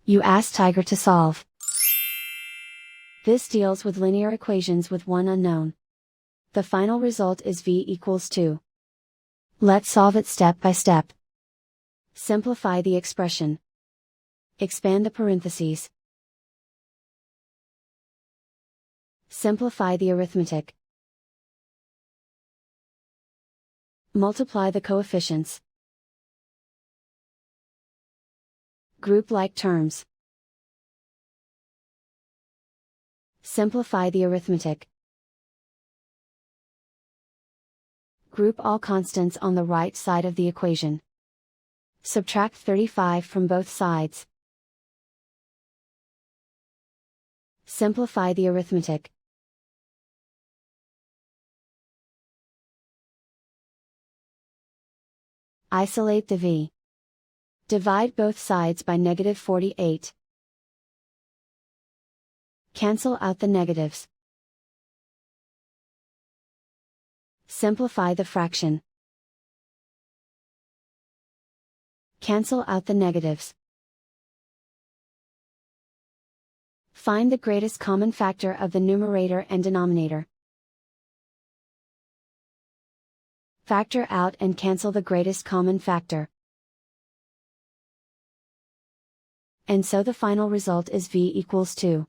You ask Tiger to solve. This deals with linear equations with one unknown. The final result is v equals 2. Let's solve it step by step. Simplify the expression. Expand the parentheses. Simplify the arithmetic. Multiply the coefficients. Group like terms. Simplify the arithmetic. Group all constants on the right side of the equation. Subtract 35 from both sides. Simplify the arithmetic. Isolate the v. Divide both sides by -48. Cancel out the negatives. Simplify the fraction. Cancel out the negatives. Find the greatest common factor of the numerator and denominator. Factor out and cancel the greatest common factor. And so the final result is v equals 2.